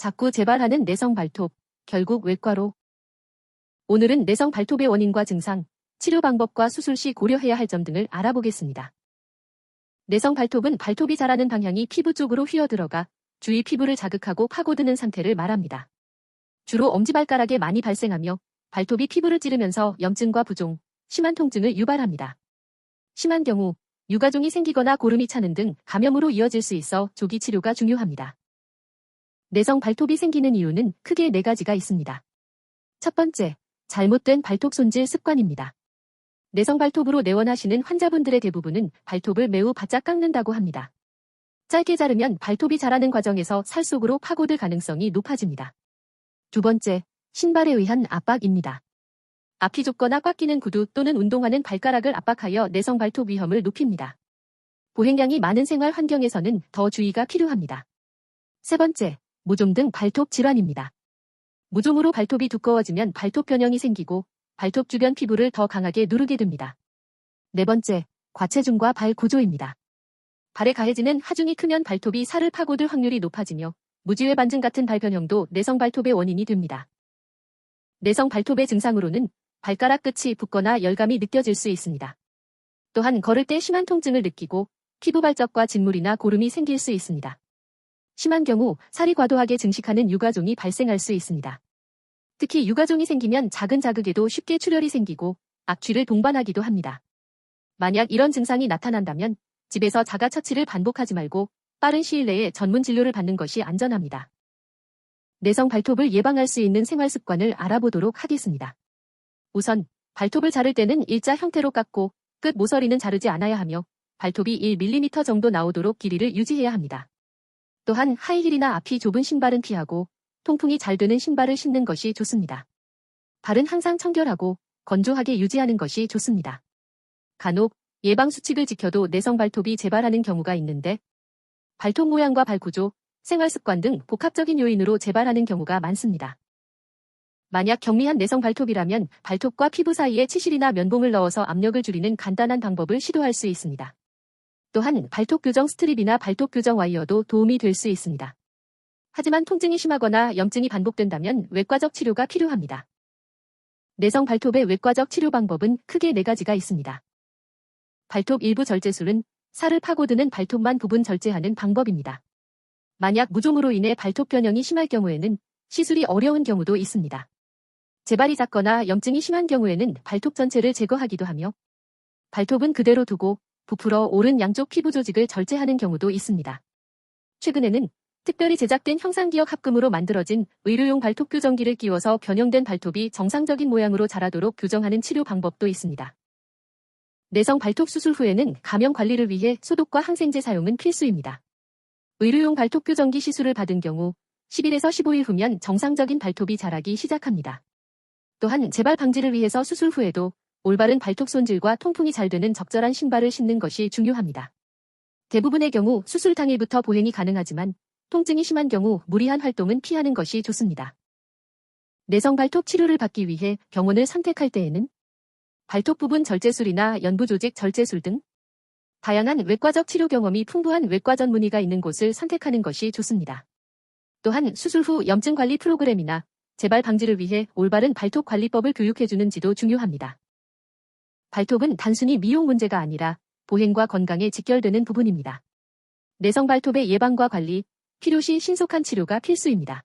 자꾸 재발하는 내성 발톱, 결국 외과로. 오늘은 내성 발톱의 원인과 증상, 치료 방법과 수술 시 고려해야 할 점 등을 알아보겠습니다. 내성 발톱은 발톱이 자라는 방향이 피부 쪽으로 휘어들어가 주위 피부를 자극하고 파고드는 상태를 말합니다. 주로 엄지발가락에 많이 발생하며 발톱이 피부를 찌르면서 염증과 부종, 심한 통증을 유발합니다. 심한 경우 유가종이 생기거나 고름이 차는 등 감염으로 이어질 수 있어 조기 치료가 중요합니다. 내성 발톱이 생기는 이유는 크게 4가지가 있습니다. 첫 번째, 잘못된 발톱 손질 습관입니다. 내성 발톱으로 내원하시는 환자분들의 대부분은 발톱을 매우 바짝 깎는다고 합니다. 짧게 자르면 발톱이 자라는 과정에서 살 속으로 파고들 가능성이 높아집니다. 두 번째, 신발에 의한 압박입니다. 앞이 좁거나 꽉 끼는 구두 또는 운동하는 발가락을 압박하여 내성 발톱 위험을 높입니다. 보행량이 많은 생활 환경에서는 더 주의가 필요합니다. 세 번째, 무좀 등 발톱 질환입니다. 무좀으로 발톱이 두꺼워지면 발톱 변형이 생기고 발톱 주변 피부를 더 강하게 누르게 됩니다. 네 번째, 과체중과 발 구조입니다. 발에 가해지는 하중이 크면 발톱이 살을 파고들 확률이 높아지며 무지외 반증 같은 발 변형도 내성 발톱의 원인이 됩니다. 내성 발톱의 증상으로는 발가락 끝이 붓거나 열감이 느껴질 수 있습니다. 또한 걸을 때 심한 통증을 느끼고 피부 발적과 진물이나 고름이 생길 수 있습니다. 심한 경우 살이 과도하게 증식하는 유가종이 발생할 수 있습니다. 특히 유가종이 생기면 작은 자극에도 쉽게 출혈이 생기고 악취를 동반하기도 합니다. 만약 이런 증상이 나타난다면 집에서 자가 처치를 반복하지 말고 빠른 시일 내에 전문 진료를 받는 것이 안전합니다. 내성 발톱을 예방할 수 있는 생활 습관을 알아보도록 하겠습니다. 우선 발톱을 자를 때는 일자 형태로 깎고 끝 모서리는 자르지 않아야 하며 발톱이 1mm 정도 나오도록 길이를 유지해야 합니다. 또한 하이힐이나 앞이 좁은 신발은 피하고 통풍이 잘 되는 신발을 신는 것이 좋습니다. 발은 항상 청결하고 건조하게 유지하는 것이 좋습니다. 간혹 예방 수칙을 지켜도 내성 발톱이 재발하는 경우가 있는데 발톱 모양과 발 구조, 생활 습관 등 복합적인 요인으로 재발하는 경우가 많습니다. 만약 경미한 내성 발톱이라면 발톱과 피부 사이에 치실이나 면봉을 넣어서 압력을 줄이는 간단한 방법을 시도할 수 있습니다. 또한 발톱 교정 스트립이나 발톱 교정 와이어도 도움이 될 수 있습니다. 하지만 통증이 심하거나 염증이 반복된다면 외과적 치료가 필요합니다. 내성 발톱의 외과적 치료 방법은 크게 4가지가 있습니다. 발톱 일부 절제술은 살을 파고드는 발톱만 부분 절제하는 방법입니다. 만약 무좀으로 인해 발톱 변형이 심할 경우에는 시술이 어려운 경우도 있습니다. 재발이 잦거나 염증이 심한 경우에는 발톱 전체를 제거하기도 하며 발톱은 그대로 두고 부풀어 오른 양쪽 피부 조직을 절제하는 경우도 있습니다. 최근에는 특별히 제작된 형상기억 합금으로 만들어진 의료용 발톱 교정기를 끼워서 변형된 발톱이 정상적인 모양으로 자라도록 교정하는 치료 방법도 있습니다. 내성 발톱 수술 후에는 감염 관리를 위해 소독과 항생제 사용은 필수입니다. 의료용 발톱 교정기 시술을 받은 경우 10일에서 15일 후면 정상적인 발톱이 자라기 시작합니다. 또한 재발 방지를 위해서 수술 후에도 올바른 발톱 손질과 통풍이 잘 되는 적절한 신발을 신는 것이 중요합니다. 대부분의 경우 수술 당일부터 보행이 가능하지만 통증이 심한 경우 무리한 활동은 피하는 것이 좋습니다. 내성 발톱 치료를 받기 위해 병원을 선택할 때에는 발톱 부분 절제술이나 연부 조직 절제술 등 다양한 외과적 치료 경험이 풍부한 외과 전문의가 있는 곳을 선택하는 것이 좋습니다. 또한 수술 후 염증 관리 프로그램이나 재발 방지를 위해 올바른 발톱 관리법을 교육해주는지도 중요합니다. 발톱은 단순히 미용 문제가 아니라 보행과 건강에 직결되는 부분입니다. 내성 발톱의 예방과 관리, 필요시 신속한 치료가 필수입니다.